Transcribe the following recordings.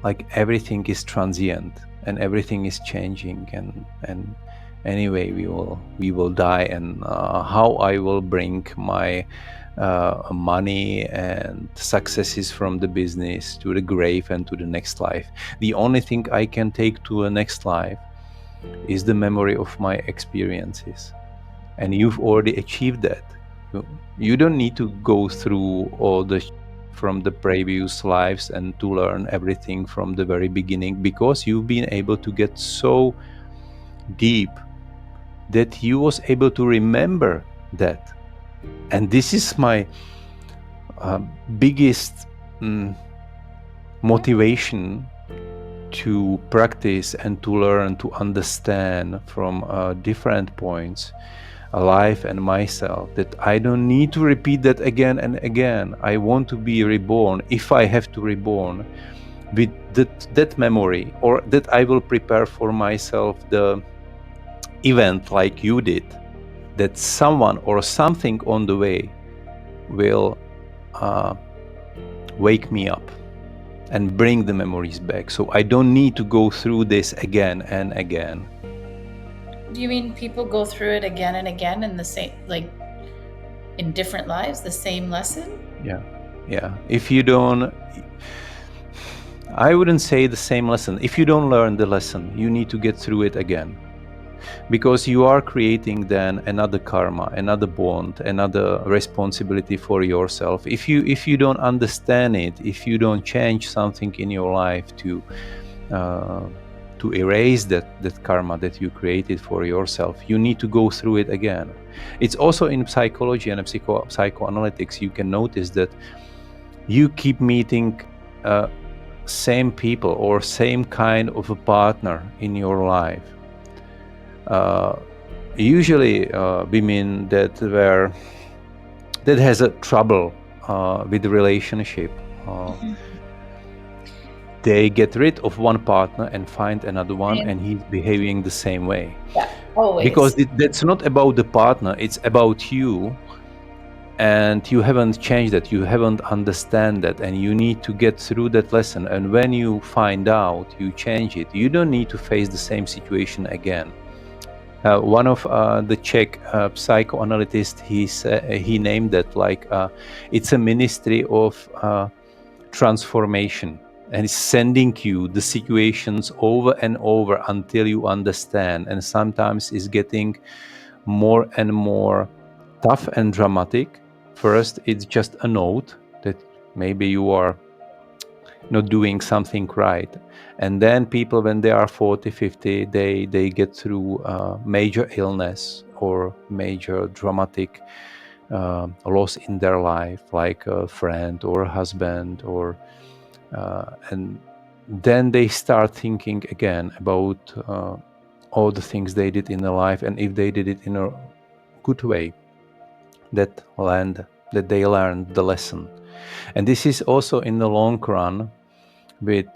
like everything is transient and everything is changing, and anyway we will die, and how I will bring my money and successes from the business to the grave and to the next life. The only thing I can take to a next life is the memory of my experiences, and you've already achieved that. You don't need to go through all the from the previous lives and to learn everything from the very beginning, because you've been able to get so deep that you was able to remember that. And this is my biggest motivation to practice and to learn to understand from different points life and myself, that I don't need to repeat that again and again. I want to be reborn, if I have to reborn, with that memory, or that I will prepare for myself the event like you did, that someone or something on the way will wake me up and bring the memories back, so I don't need to go through this again and again. Do you mean people go through it again and again in the same, like in different lives, the same lesson? Yeah, if you don't, I wouldn't say the same lesson. If you don't learn the lesson, you need to get through it again, because you are creating then another karma, another bond, another responsibility for yourself. If you don't understand it, if you don't change something in your life to erase that karma that you created for yourself, you need to go through it again. It's also in psychology and psychoanalytics. You can notice that you keep meeting same people or same kind of a partner in your life. Usually women that has a trouble with the relationship, they get rid of one partner and find another one, and he's behaving the same way. Yeah, always. Because that's not about the partner, it's about you, and you haven't changed that, you haven't understand that, and you need to get through that lesson. And when you find out, you change it. You don't need to face the same situation again. One of the Czech psychoanalysts, he named that like it's a ministry of transformation, and it's sending you the situations over and over until you understand. And sometimes it's getting more and more tough and dramatic. First, it's just a note that maybe you are not doing something right. And then people, when they are 40, 50, they get through major illness or major dramatic loss in their life, like a friend or a husband, or and then they start thinking again about all the things they did in their life, and if they did it in a good way, that they learned the lesson. And this is also in the long run with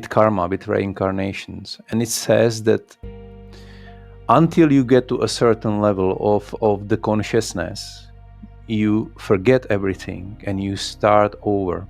karma, with reincarnations. And it says that until you get to a certain level of the consciousness, you forget everything and you start over,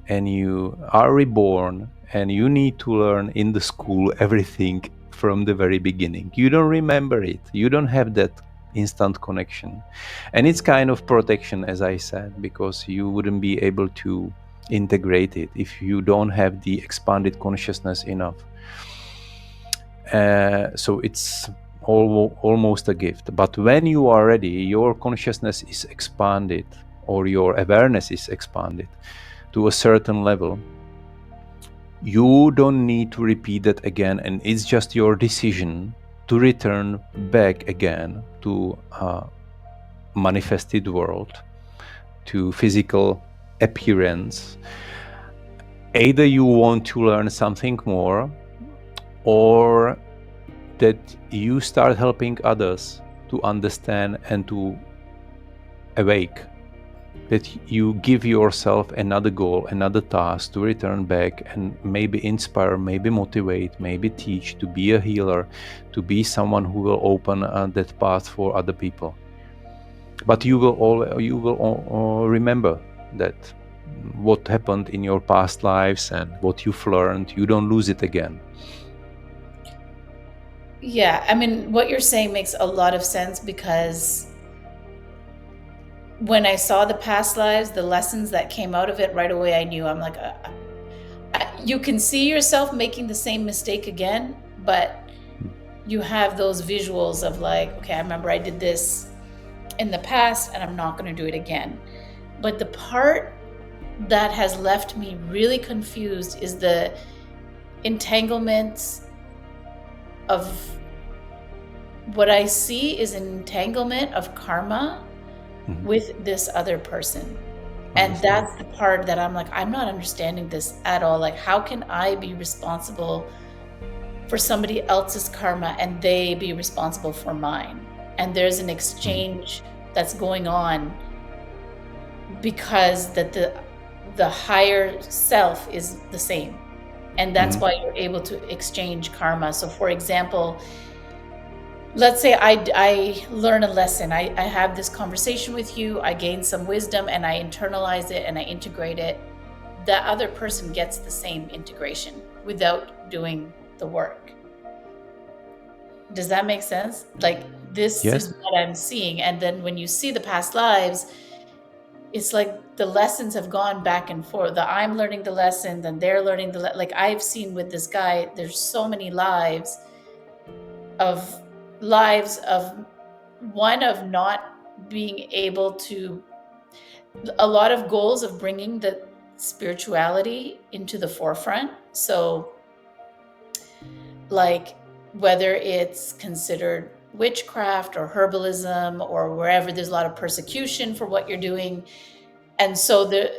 and you are reborn, and you need to learn in the school everything from the very beginning. You don't remember it, you don't have that instant connection. And it's kind of protection, as I said, because you wouldn't be able to integrate it if you don't have the expanded consciousness enough. So it's almost a gift. But when you are ready, your consciousness is expanded, or your awareness is expanded to a certain level. You don't need to repeat that again, and it's just your decision to return back again to manifested world, to physical appearance. Either you want to learn something more, or that you start helping others to understand and to awake, that you give yourself another goal, another task to return back and maybe inspire, maybe motivate, maybe teach, to be a healer, to be someone who will open that path for other people. But you will all remember that what happened in your past lives and what you've learned, you don't lose it again. Yeah, I mean, what you're saying makes a lot of sense, because when I saw the past lives, the lessons that came out of it, right away I knew. I'm like, you can see yourself making the same mistake again, but you have those visuals of like, okay, I remember I did this in the past and I'm not going to do it again. But the part that has left me really confused is the entanglements of what I see is an entanglement of karma with this other person. And Understand. that's the part that I'm like, I'm not understanding this at all. Like, how can I be responsible for somebody else's karma and they be responsible for mine? And there's an exchange that's going on because that the higher self is the same. And that's why you're able to exchange karma. So for example, let's say I learn a lesson. I have this conversation with you, I gain some wisdom and I internalize it and I integrate it. The other person gets the same integration without doing the work. Does that make sense? Like, this Yes. is what I'm seeing. And then when you see the past lives, it's like the lessons have gone back and forth. I'm learning the lesson, then they're learning like I've seen with this guy, there's so many of lives of one of not being able to, a lot of goals of bringing the spirituality into the forefront. So like whether it's considered witchcraft or herbalism or wherever there's a lot of persecution for what you're doing. And so there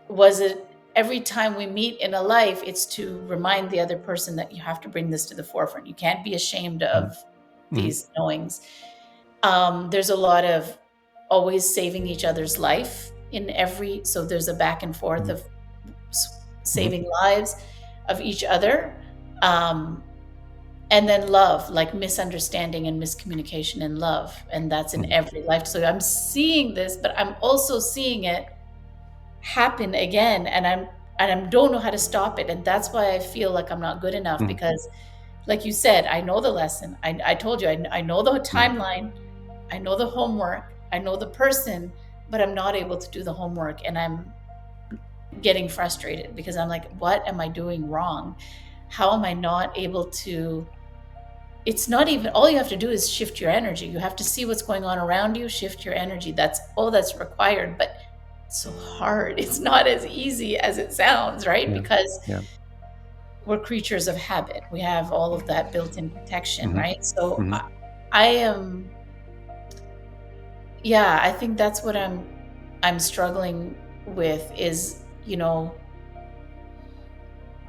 was it, every time we meet in a life, it's to remind the other person that you have to bring this to the forefront. You can't be ashamed of these knowings. There's a lot of always saving each other's life in every, so there's a back and forth of saving lives of each other. And then love, like misunderstanding and miscommunication and love. And that's in every life. So I'm seeing this, but I'm also seeing it happen again. And I don't know how to stop it. And that's why I feel like I'm not good enough, because like you said, I know the lesson. I told you, I know the timeline. I know the homework. I know the person, but I'm not able to do the homework. And I'm getting frustrated because I'm like, what am I doing wrong? How am I not able to? It's not even, all you have to do is shift your energy. You have to see what's going on around you, shift your energy. That's all that's required. But it's so hard. It's not as easy as it sounds, right? Because we're creatures of habit. We have all of that built-in protection, right? So I am, yeah, I think that's what I'm struggling with is,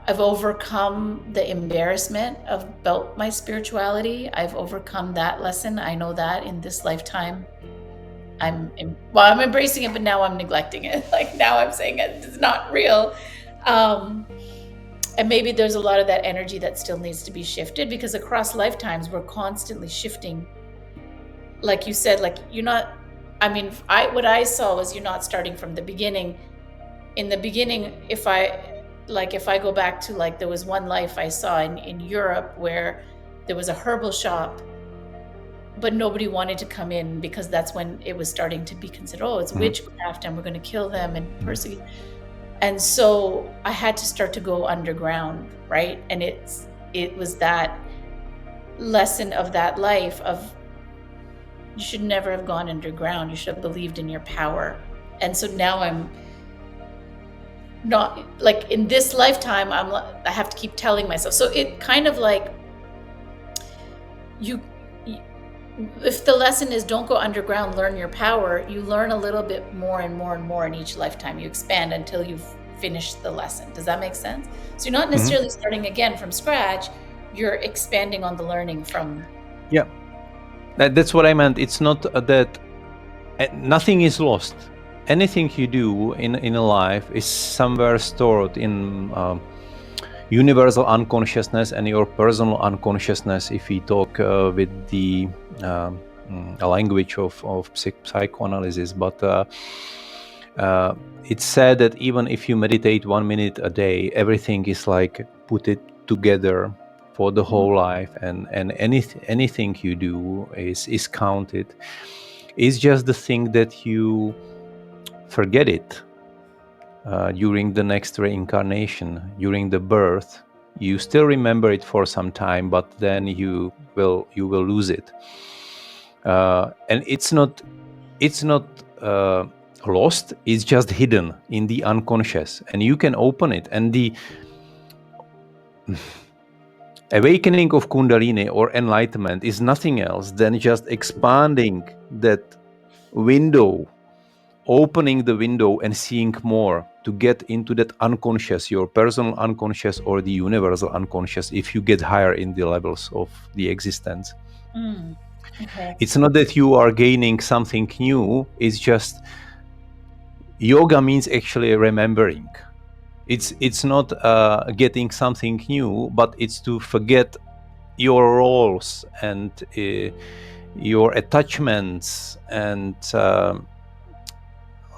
I've overcome the embarrassment about my spirituality. I've overcome that lesson. I know that in this lifetime, I'm embracing it, but now I'm neglecting it. Like now I'm saying it's not real. And maybe there's a lot of that energy that still needs to be shifted, because across lifetimes, we're constantly shifting. Like you said, like you're not, what I saw was you're not starting from the beginning. In the beginning, if I go back to, like, there was one life I saw in Europe where there was a herbal shop, but nobody wanted to come in because that's when it was starting to be considered, oh, it's witchcraft and we're going to kill them and persecute. And so I had to start to go underground, right? And it was that lesson of that life of, you should never have gone underground. You should have believed in your power. And so now I'm not, like, in this lifetime, I have to keep telling myself. So it kind of like, if the lesson is don't go underground, learn your power, you learn a little bit more and more and more in each lifetime. You expand until you've finished the lesson. Does that make sense? So you're not necessarily starting again from scratch. You're expanding on the learning from. Yeah, that's what I meant. It's not that nothing is lost. Anything you do in a life is somewhere stored in universal unconsciousness and your personal unconsciousness, if we talk with the language of psychoanalysis. But It's said that even if you meditate 1 minute a day, everything is like put it together for the Mm. whole life, and anything you do is counted. It's just the thing that you forget it during the next reincarnation, during the birth. You still remember it for some time, but then you will lose it. And it's not lost. It's just hidden in the unconscious, and you can open it. And the awakening of Kundalini or enlightenment is nothing else than just expanding that window, opening the window and seeing more to get into that unconscious, your personal unconscious or the universal unconscious, if you get higher in the levels of the existence. Mm. Okay. It's not that you are gaining something new, it's just yoga means actually remembering. It's not getting something new, but it's to forget your roles and your attachments, and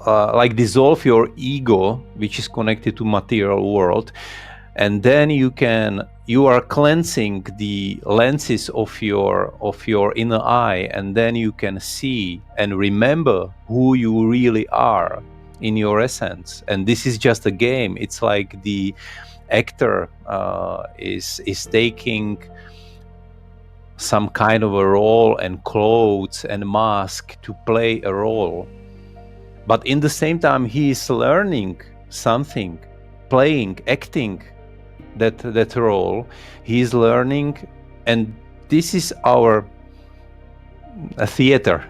like dissolve your ego, which is connected to material world. And then you are cleansing the lenses of your inner eye, and then you can see and remember who you really are in your essence. And this is just a game. It's like the actor is taking some kind of a role and clothes and mask to play a role, but in the same time he is learning something, playing, acting that role. He is learning, and this is our theater.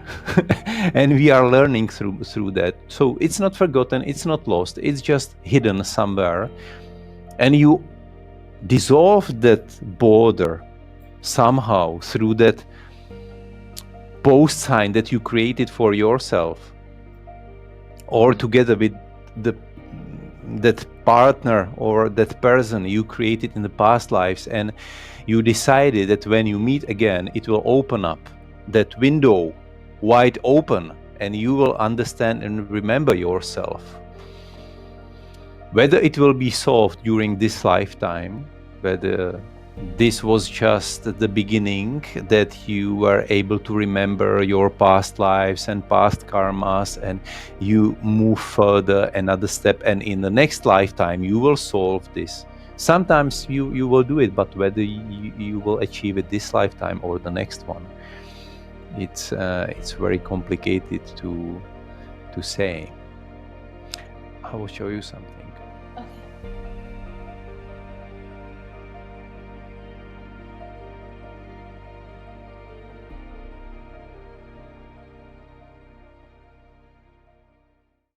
And we are learning through that. So it's not forgotten, it's not lost, it's just hidden somewhere. And you dissolve that border somehow through that post sign that you created for yourself, or together with the that partner or that person you created in the past lives, and you decided that when you meet again, it will open up that window wide open, and you will understand and remember yourself. Whether it will be solved during this lifetime, whether this was just the beginning, that you were able to remember your past lives and past karmas, and you move further another step, and in the next lifetime you will solve this. Sometimes you will do it, but whether you will achieve it this lifetime or the next one, it's very complicated to say. I will show you something.